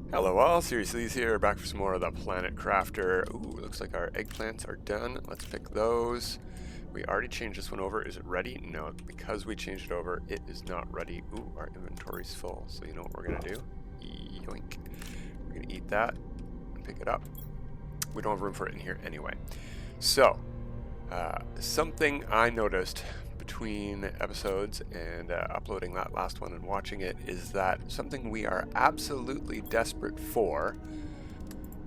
Hello all, Seriously's here, back for some more of the Planet Crafter. Ooh, looks like our eggplants are done. Let's pick those. We already changed this one over. Is it ready? No, because we changed it over, it is not ready. Ooh, our inventory's full. So you know what we're gonna do? Yoink. We're gonna eat that and pick it up. We don't have room for it in here anyway. So, something I noticed between episodes and uploading that last one and watching it is that something we are absolutely desperate for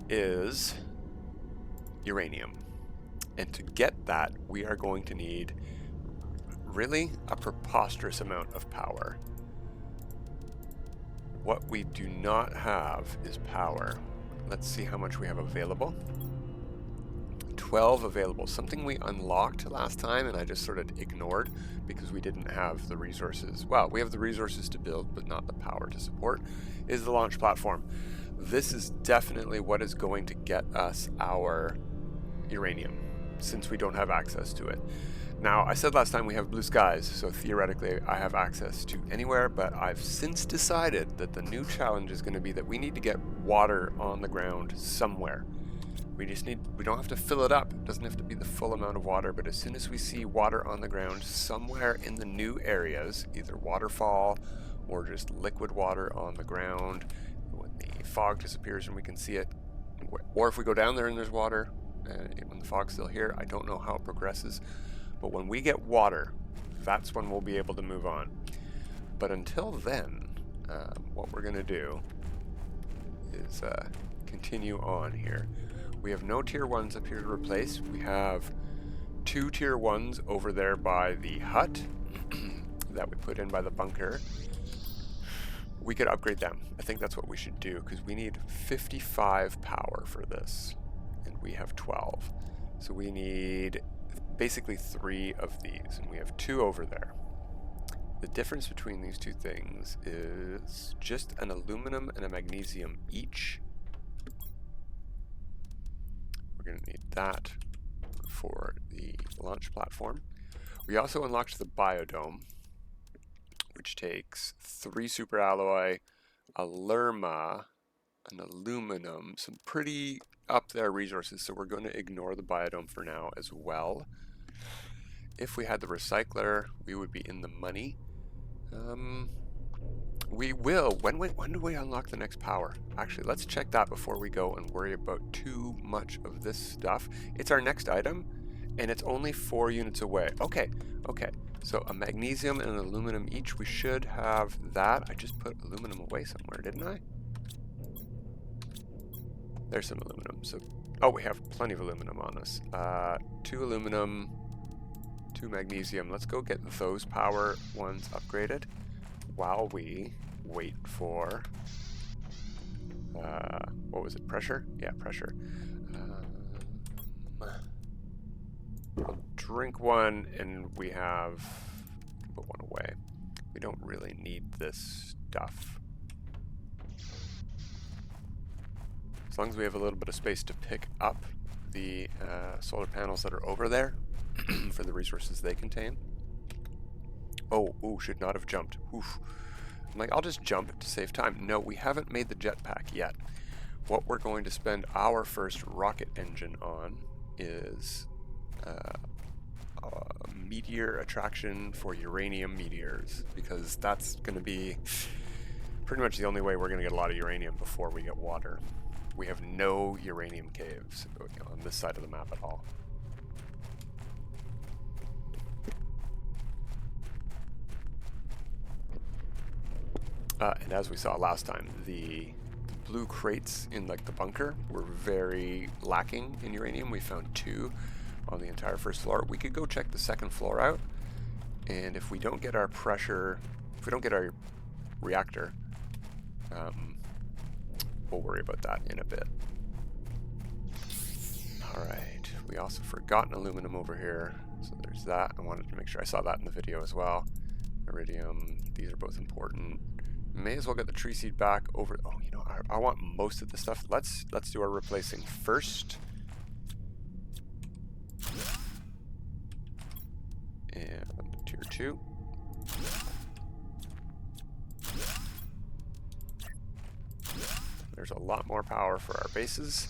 is uranium. And to get that, we are going to need really a preposterous amount of power. What we do not have is power. Let's see how much we have available. 12 available, something we unlocked last time and I just sort of ignored because we didn't have the resources. Well, we have the resources to build, but not the power to support, is the launch platform. This is definitely what is going to get us our uranium, since we don't have access to it. Now, I said last time we have blue skies, so theoretically I have access to anywhere, but I've since decided that the new challenge is going to be that we need to get water on the ground somewhere. We don't have to fill it up. It doesn't have to be the full amount of water, but as soon as we see water on the ground somewhere in the new areas, either waterfall or just liquid water on the ground, when the fog disappears and we can see it, or if we go down there and there's water, when the fog's still here, I don't know how it progresses, but when we get water, that's when we'll be able to move on. But until then, what we're going to do is continue on here. We have no tier 1s up here to replace. We have 2 tier 1s over there by the hut that we put in by the bunker. We could upgrade them. I think that's what we should do because we need 55 power for this and we have 12. So we need basically 3 of these and we have 2 over there. The difference between these two things is just an aluminum and a magnesium each. We're going to need that for the launch platform. We also unlocked the biodome, which takes 3 super alloy, a lerma, an aluminum, some pretty up there resources, so we're going to ignore the biodome for now as well. If we had the recycler, we would be in the money. We will. When do we unlock the next power? Actually, let's check that before we go and worry about too much of this stuff. It's our next item, and it's only 4 units away. Okay. So a magnesium and an aluminum each. We should have that. I just put aluminum away somewhere, didn't I? There's some aluminum. So, oh, we have plenty of aluminum on us. 2 aluminum, 2 magnesium. Let's go get those power ones upgraded while we wait for, what was it, pressure? Yeah, pressure. I'll drink one and we have, put one away. We don't really need this stuff. As long as we have a little bit of space to pick up the solar panels that are over there for the resources they contain. Oh, should not have jumped. Oof. I'm like, I'll just jump to save time. No, we haven't made the jetpack yet. What we're going to spend our first rocket engine on is meteor attraction for uranium meteors, because that's going to be pretty much the only way we're going to get a lot of uranium before we get water. We have no uranium caves on this side of the map at all. And as we saw last time, the blue crates in like the bunker were very lacking in uranium. We found 2 on the entire first floor. We could go check the second floor out, and if we don't get our pressure, if we don't get our reactor, we'll worry about that in a bit. Alright, we also forgot an aluminum over here, so there's that. I wanted to make sure I saw that in the video as well. Iridium, these are both important. May as well get the tree seed back over. Oh, you know, I want most of the stuff. Let's do our replacing first. And tier 2. There's a lot more power for our bases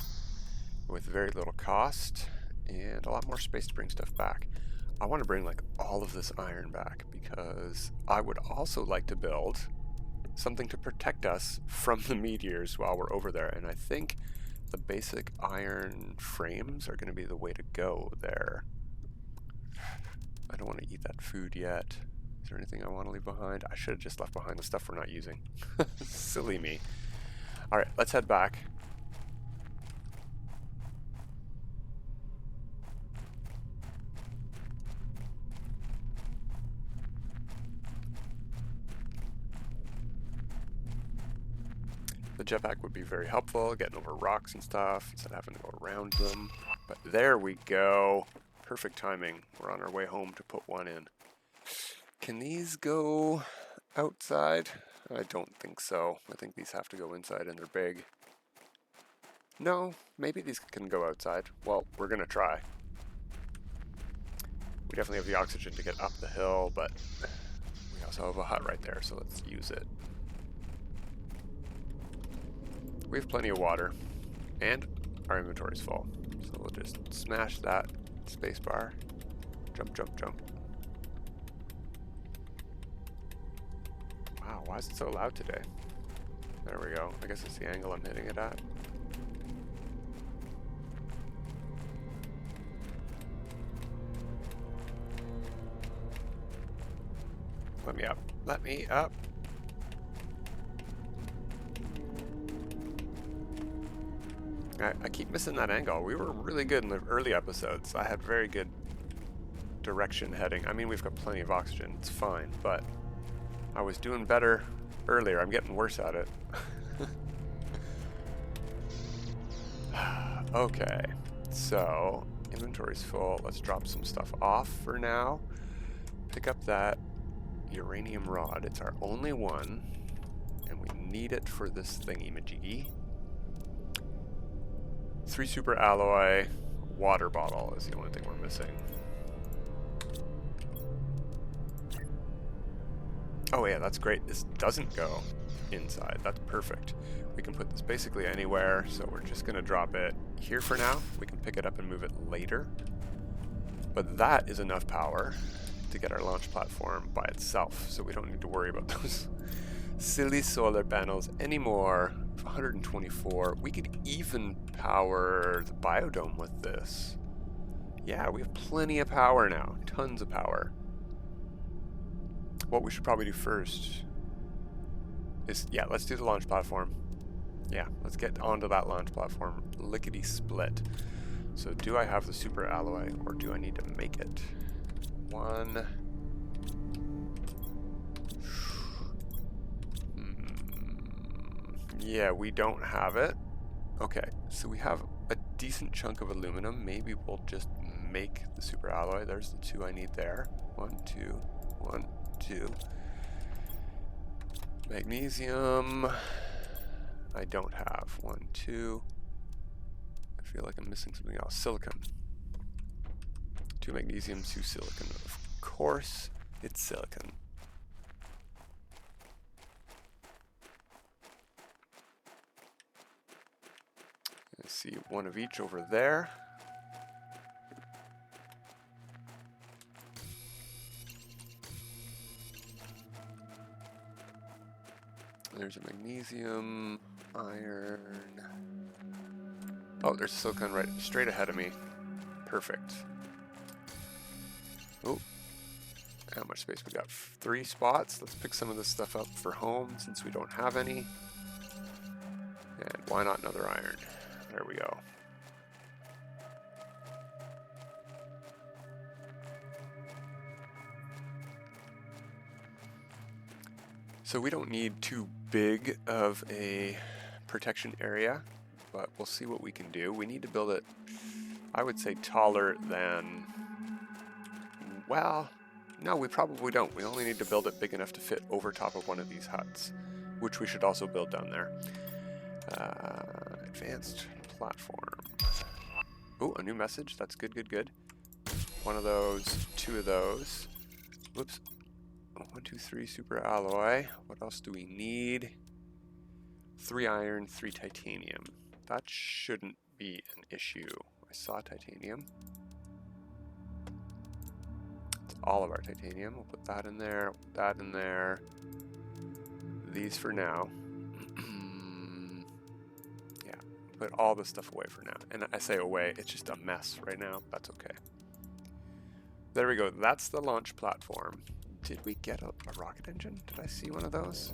with very little cost and a lot more space to bring stuff back. I want to bring like all of this iron back because I would also like to build something to protect us from the meteors while we're over there, and I think the basic iron frames are going to be the way to go there. I don't want to eat that food yet. Is there anything I want to leave behind? I should have just left behind the stuff we're not using. Silly me. Alright, let's head back. The jetpack would be very helpful, getting over rocks and stuff, instead of having to go around them. But there we go. Perfect timing. We're on our way home to put one in. Can these go outside? I don't think so. I think these have to go inside and they're big. No, maybe these can go outside. Well, we're gonna try. We definitely have the oxygen to get up the hill, but we also have a hut right there, so let's use it. We have plenty of water, and our inventory's full. So we'll just smash that spacebar. Jump, jump, jump. Wow, why is it so loud today? There we go. I guess it's the angle I'm hitting it at. Let me up. Let me up. I keep missing that angle. We were really good in the early episodes. I had very good direction heading. I mean, we've got plenty of oxygen. It's fine, but I was doing better earlier. I'm getting worse at it. Okay, so inventory's full. Let's drop some stuff off for now. Pick up that uranium rod. It's our only one, and we need it for this thingy-majiggy. 3 super alloy. Water bottle is the only thing we're missing. Oh yeah, that's great. This doesn't go inside. That's perfect. We can put this basically anywhere, so we're just going to drop it here for now. We can pick it up and move it later. But that is enough power to get our launch platform by itself, so we don't need to worry about those silly solar panels anymore. 124. We could even power the biodome with this. Yeah, we have plenty of power now. Tons of power. What we should probably do first is, yeah, let's do the launch platform. Yeah, let's get onto that launch platform. Lickety split. So do I have the super alloy or do I need to make it? One. Yeah, we don't have it. Okay, so we have a decent chunk of aluminum. Maybe we'll just make the super alloy. There's the 2 I need there. 1, 2, 1, 2. Magnesium. I don't have. 1, 2. I feel like I'm missing something else. Silicon. 2 magnesium, 2 silicon. Of course, it's silicon. Let's see, 1 of each over there. There's a magnesium, iron. Oh, there's silicon right straight ahead of me. Perfect. Oh, how much space we got? 3 spots. Let's pick some of this stuff up for home since we don't have any. And why not another iron? There we go. So we don't need too big of a protection area, but we'll see what we can do. We need to build it, I would say, taller than, well, no, we probably don't. We only need to build it big enough to fit over top of one of these huts, which we should also build down there. Advanced platform. Oh, a new message. That's good, good, good. 1 of those, 2 of those. Whoops. 1, 2, 3 super alloy. What else do we need? 3 iron, 3 titanium. That shouldn't be an issue. I saw titanium. It's all of our titanium. We'll put that in there, put that in there. These for now. Yeah, put all this stuff away for now. And I say away, it's just a mess right now. That's okay. There we go. That's the launch platform. Did we get a rocket engine? Did I see one of those?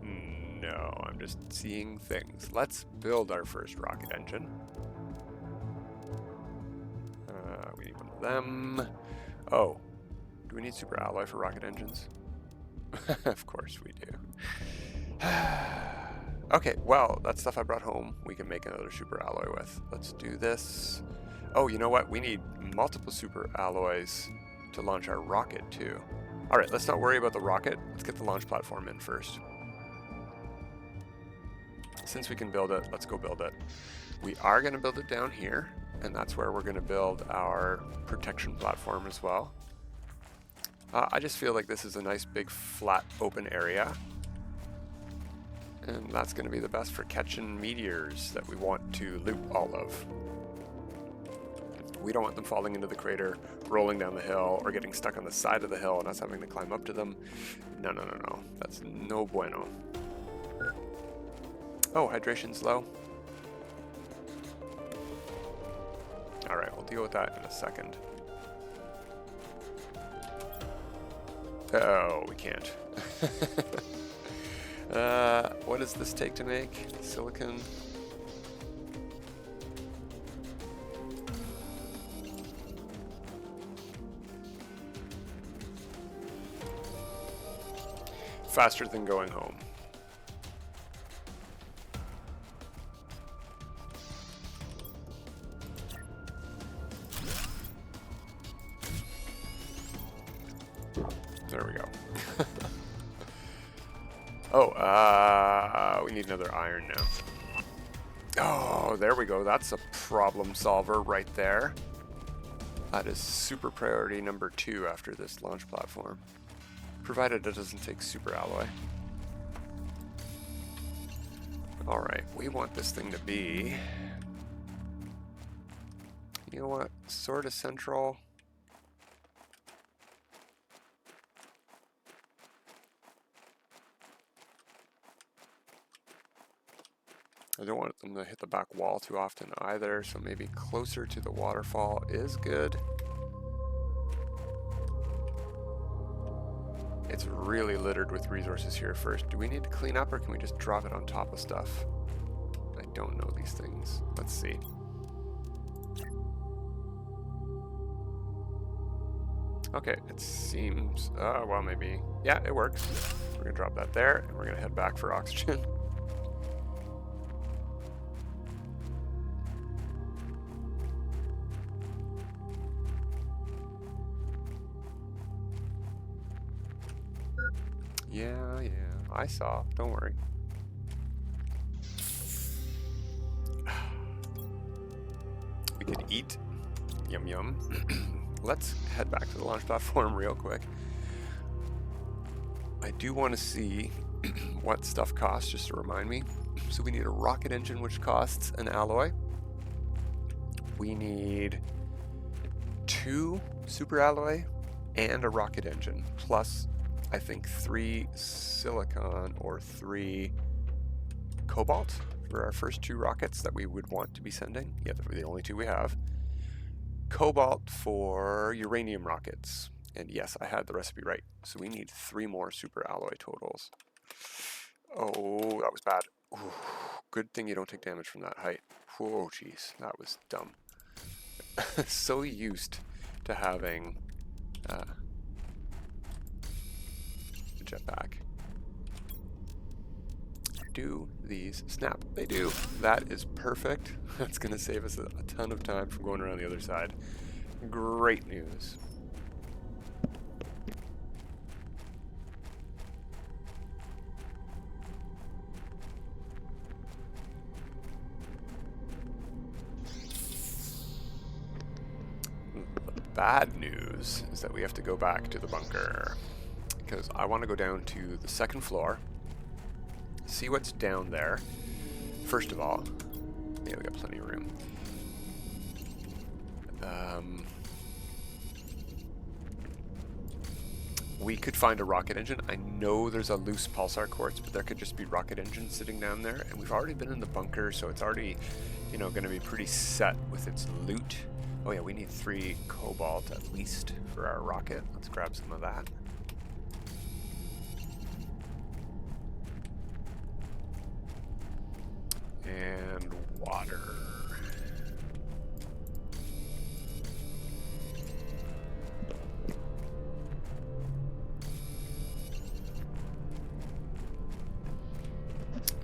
No, I'm just seeing things. Let's build our first rocket engine. We need one of them. Oh, do we need super alloy for rocket engines? Of course we do. Okay, well, that stuff I brought home, we can make another super alloy with. Let's do this. Oh, you know what? We need multiple super alloys to launch our rocket too. All right, let's not worry about the rocket. Let's get the launch platform in first. Since we can build it, let's go build it. We are going to build it down here, and that's where we're going to build our protection platform as well. I just feel like this is a nice big flat open area, and that's going to be the best for catching meteors that we want to loot all of. We don't want them falling into the crater, rolling down the hill, or getting stuck on the side of the hill and us having to climb up to them. No, no, no, no. That's no bueno. Oh, hydration's low. Alright, we'll deal with that in a second. Oh, we can't. What does this take to make? Silicon. Faster than going home. There we go. Oh, we need another iron now. Oh, there we go. That's a problem solver right there. That is super priority number 2 after this launch platform. Provided it doesn't take super alloy. Alright, we want this thing to be... You know what? Sort of central. I don't want them to hit the back wall too often either, so maybe closer to the waterfall is good. It's really littered with resources here first. Do we need to clean up or can we just drop it on top of stuff? I don't know these things. Let's see. Okay, it seems, well maybe, yeah, it works. We're gonna drop that there and we're gonna head back for oxygen. Yeah, I saw. Don't worry. We could eat. Yum, yum. Let's head back to the launch platform real quick. I do want to see what stuff costs, just to remind me. So we need a rocket engine, which costs an alloy. We need 2 super alloy and a rocket engine, plus I think 3 silicon or 3 cobalt for our first 2 rockets that we would want to be sending. Yeah, they're the only 2 we have. Cobalt for uranium rockets. And yes, I had the recipe right. So we need 3 more super alloy totals. Oh, that was bad. Ooh, good thing you don't take damage from that height. Oh, jeez, that was dumb. So used to having... jetpack. Do these snap? They do. That is perfect. That's going to save us a ton of time from going around the other side. Great news. The bad news is that we have to go back to the bunker, because I want to go down to the 2nd floor see what's down there. First of all, yeah, we got plenty of room. We could find a rocket engine. I know there's a loose pulsar quartz, but there could just be rocket engines sitting down there. And we've already been in the bunker, so it's already, you know, going to be pretty set with its loot. Oh yeah, we need 3 cobalt at least for our rocket. Let's grab some of that. And water.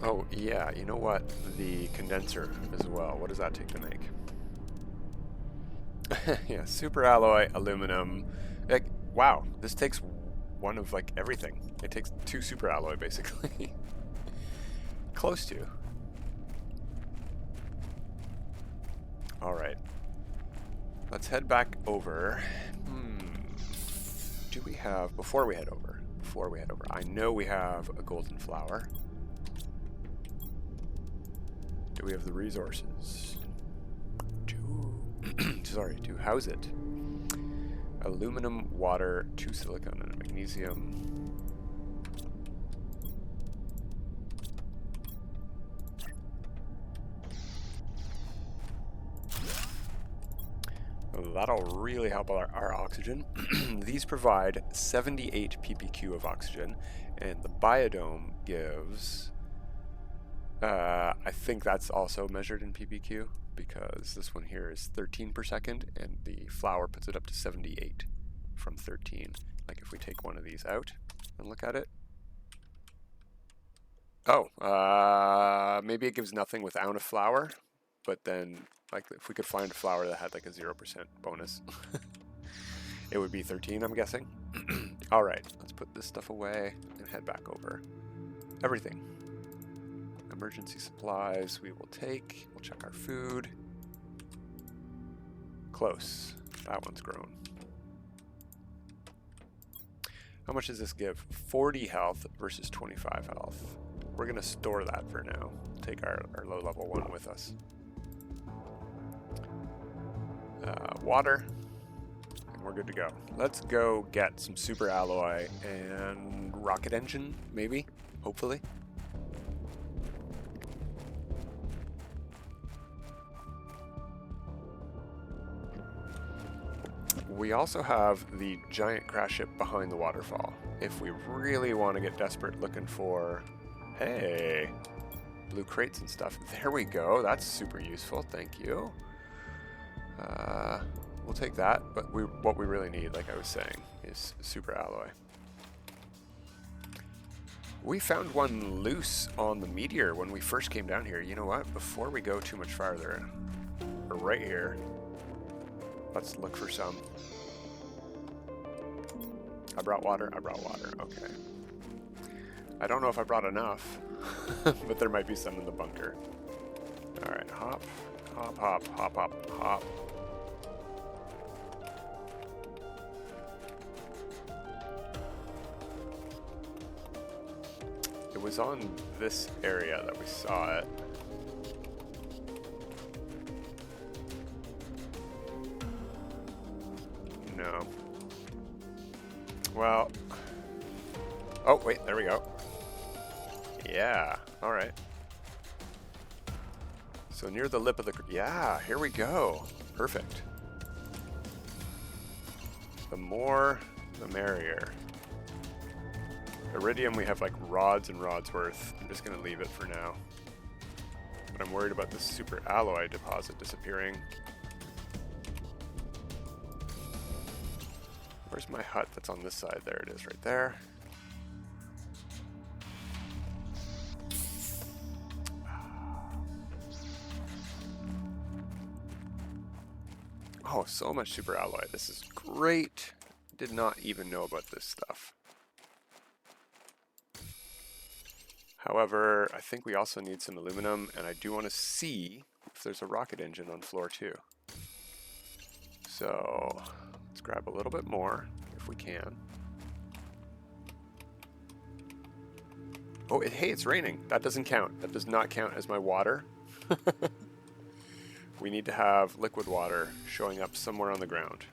Oh yeah, you know what? The condenser as well. What does that take to make? Yeah, super alloy, aluminum. Like, wow, this takes one of like everything. It takes 2 super alloy basically. Close to. All right. Let's head back over. Do we have, before we head over, I know we have a golden flower. Do we have the resources to house it? Aluminum, water, 2 silicon, and magnesium. That'll really help our oxygen. These provide 78 ppq of oxygen, and the biodome gives, I think that's also measured in ppq, because this one here is 13 per second, and the flower puts it up to 78 from 13. Like if we take one of these out and look at it. Oh, maybe it gives nothing without a flower, but then like if we could find a flower that had like a 0% bonus, it would be 13, I'm guessing. All right, let's put this stuff away and head back over. Everything. Emergency supplies we will take. We'll check our food. Close. That one's grown. How much does this give? 40 health versus 25 health. We're going to store that for now. Take our low level one with us. Water. And we're good to go. Let's go get some super alloy and rocket engine, maybe, hopefully. We also have the giant crash ship behind the waterfall. If we really want to get desperate looking for, hey, blue crates and stuff. There we go. That's super useful. Thank you. We'll take that, but what we really need, like I was saying, is super alloy. We found one loose on the Meteor when we first came down here. You know what? Before we go too much farther, we're right here. Let's look for some. I brought water. Okay. I don't know if I brought enough, but there might be some in the bunker. All right, hop, hop, hop, hop, hop, hop. It was on this area that we saw it. No. Well. Oh, wait, there we go. Yeah, all right. So near the lip of the... Yeah, here we go. Perfect. The more, the merrier. Iridium, we have like rods and rods worth. I'm just going to leave it for now. But I'm worried about this super alloy deposit disappearing. Where's my hut that's on this side? There it is, right there. Oh, so much super alloy. This is great. Did not even know about this stuff. However, I think we also need some aluminum, and I do want to see if there's a rocket engine on floor 2. So let's grab a little bit more if we can. Oh, hey, it's raining. That doesn't count. That does not count as my water. We need to have liquid water showing up somewhere on the ground.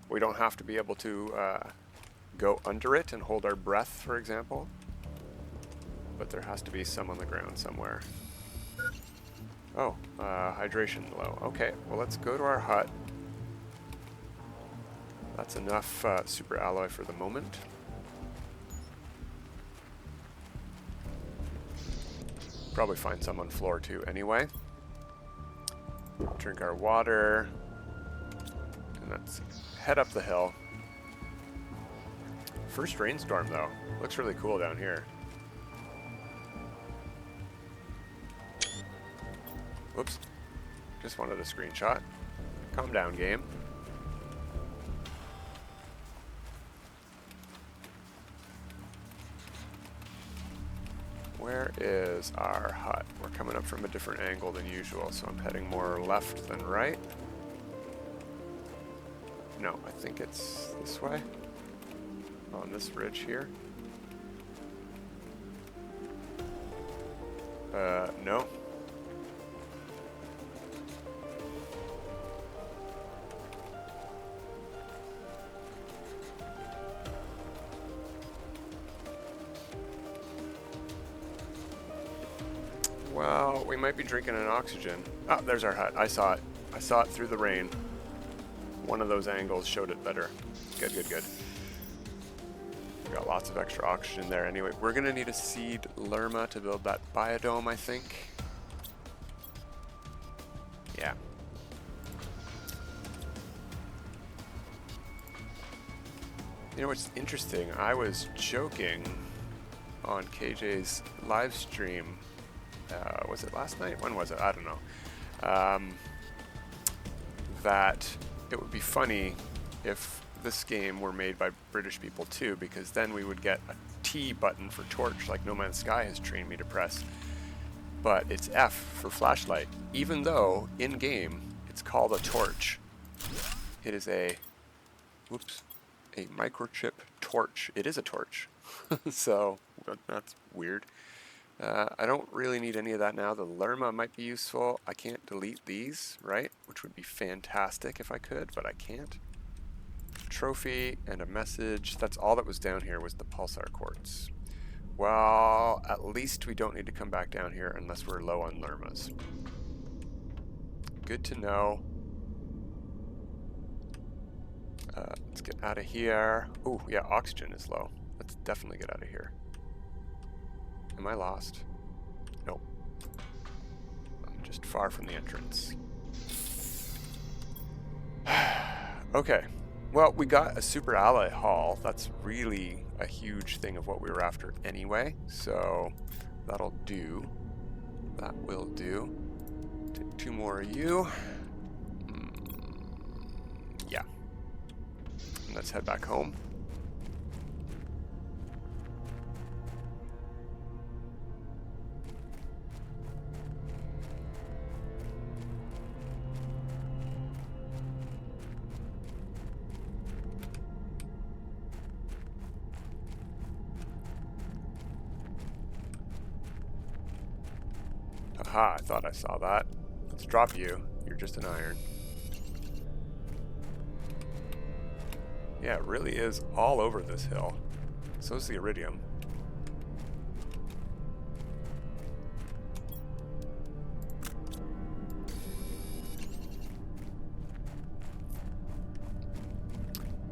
We don't have to be able to go under it and hold our breath, for example. But there has to be some on the ground somewhere. Oh, hydration low. Okay, well let's go to our hut. That's enough super alloy for the moment. Probably find some on floor too anyway. Drink our water. And let's head up the hill. First rainstorm though. Looks really cool down here. Whoops. Just wanted a screenshot. Calm down, game. Where is our hut? We're coming up from a different angle than usual, so I'm heading more left than right. No, I think it's this way. On this ridge here. No. Well, we might be drinking an oxygen. Ah, there's our hut. I saw it. I saw it through the rain. One of those angles showed it better. Good, good, good. We got lots of extra oxygen there. Anyway, we're going to need a seed lerma to build that biodome, I think. Yeah. You know what's interesting? I was joking on KJ's live stream. Was it last night? When was it? I don't know. That it would be funny if this game were made by British people too, because then we would get a T button for torch like No Man's Sky has trained me to press. But it's F for flashlight, even though in-game it's called a torch. It is a, whoops, a microchip torch. It is a torch. So that's weird. I don't really need any of that now. The lerma might be useful. I can't delete these, right? Which would be fantastic if I could, but I can't. Trophy and a message. That's all that was down here was the pulsar quartz. Well, at least we don't need to come back down here unless we're low on lermas. Good to know. Let's get out of here. Oh, yeah, oxygen is low. Let's definitely get out of here. Am I lost? Nope. I'm just far from the entrance. Okay. Well, we got a super alloy haul. That's really a huge thing of what we were after anyway. So that'll do. That will do. Take 2 more of you. Yeah. And let's head back home. Aha, I thought I saw that. Let's drop you. You're just an iron. Yeah, it really is all over this hill. So is the iridium.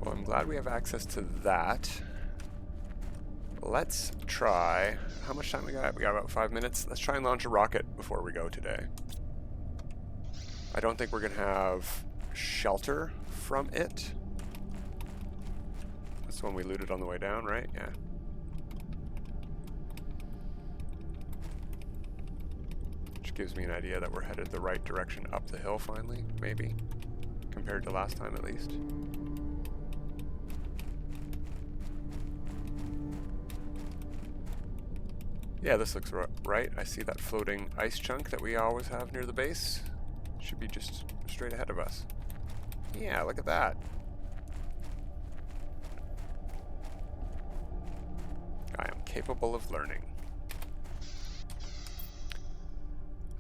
Well, I'm glad we have access to that. Let's try, how much time we got? We got about 5 minutes. Let's try and launch a rocket before we go today. I don't think we're going to have shelter from it. That's the one we looted on the way down, right? Yeah. Which gives me an idea that we're headed the right direction up the hill finally, maybe. Compared to last time at least. Yeah, this looks right. I see that floating ice chunk that we always have near the base. Should be just straight ahead of us. Yeah, look at that. I am capable of learning.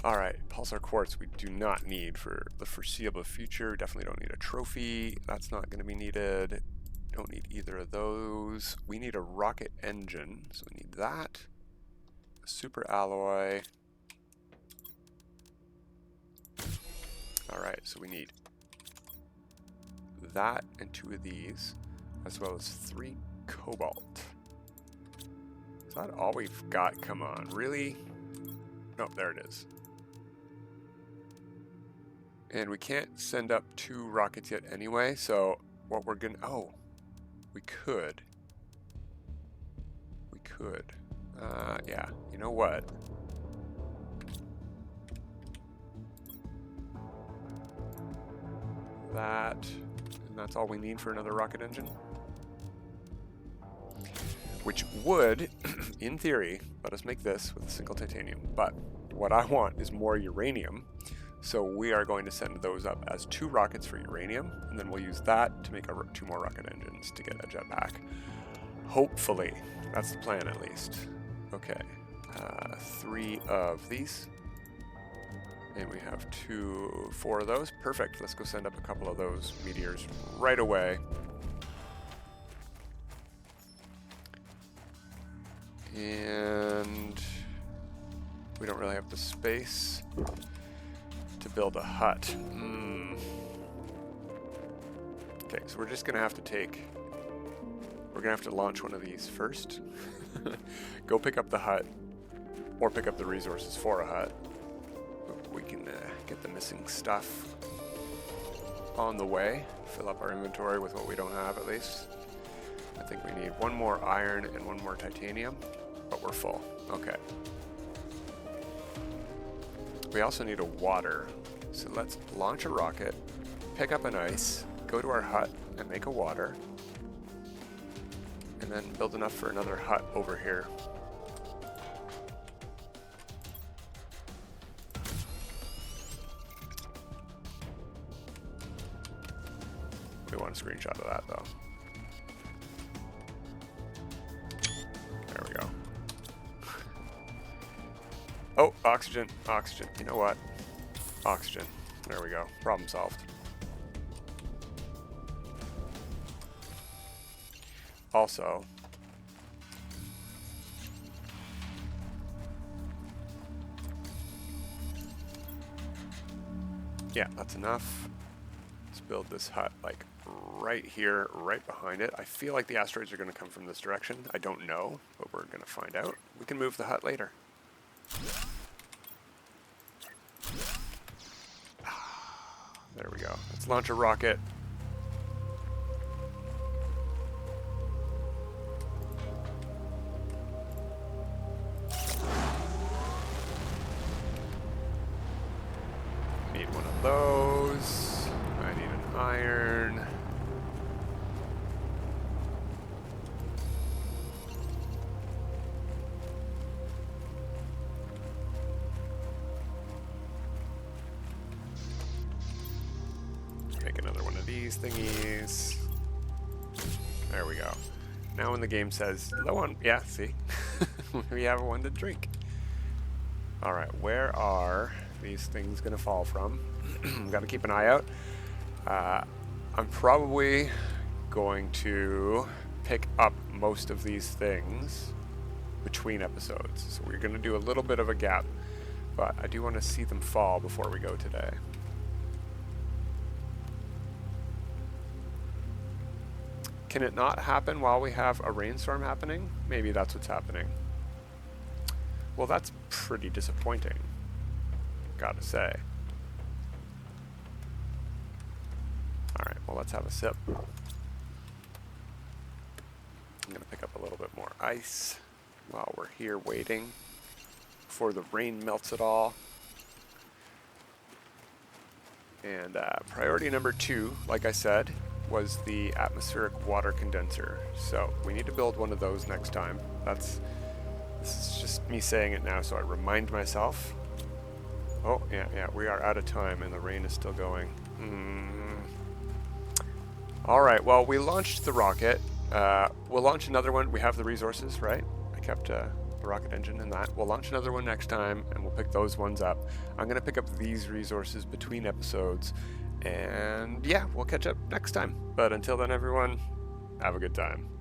Alright, pulsar quartz we do not need for the foreseeable future. Definitely don't need a trophy. That's not going to be needed. Don't need either of those. We need a rocket engine, so we need that. A super alloy. Alright, so we need that and 2 of these, as well as 3 cobalt. Is that all we've got? Come on, really? Nope, there it is. And we can't send up 2 rockets yet anyway, so what we're gonna... Oh, we could. We could. Yeah, you know what? That, and that's all we need for another rocket engine. Which would, in theory, let us make this with a single titanium. But what I want is more uranium. So we are going to send those up as 2 rockets for uranium, and then we'll use that to make our 2 more rocket engines to get a jetpack. Hopefully. That's the plan, at least. Okay. 3 of these. And we have 4 of those. Perfect. Let's go send up a couple of those meteors right away. And we don't really have the space to build a hut. Okay, so we're just gonna have to we're gonna have to launch one of these first. Go pick up the hut, or pick up the resources for a hut. We can get the missing stuff on the way. Fill up our inventory with what we don't have, at least. I think we need 1 more iron and 1 more titanium, but we're full. Okay. We also need a water. So let's launch a rocket, pick up an ice, go to our hut and make a water, and then build enough for another hut over here. We want a screenshot of that though. There we go. Oh, oxygen, oxygen. You know what? Oxygen. There we go. Problem solved. Also, yeah, that's enough. Let's build this hut like right here, right behind it. I feel like the asteroids are going to come from this direction. I don't know, but we're going to find out. We can move the hut later. There we go. Let's launch a rocket. Need one of those. I need an iron. Make another one of these thingies. There we go. Now when the game says low on, yeah, see, we have one to drink. All right, where are these things gonna fall from? Got to keep an eye out. I'm probably going to pick up most of these things between episodes. So we're gonna do a little bit of a gap, but I do want to see them fall before we go today. Can it not happen while we have a rainstorm happening? Maybe that's what's happening. Well, that's pretty disappointing, gotta say. Alright, well, let's have a sip. I'm gonna pick up a little bit more ice while we're here waiting before the rain melts it all. And priority number 2, like I said, was the Atmospheric Water Condenser. So we need to build one of those next time. This is just me saying it now so I remind myself. Oh, yeah, we are out of time and the rain is still going. Alright, well, we launched the rocket. We'll launch another one. We have the resources, right? I kept the rocket engine and that. We'll launch another one next time, and we'll pick those ones up. I'm going to pick up these resources between episodes, and yeah, we'll catch up next time. But until then, everyone, have a good time.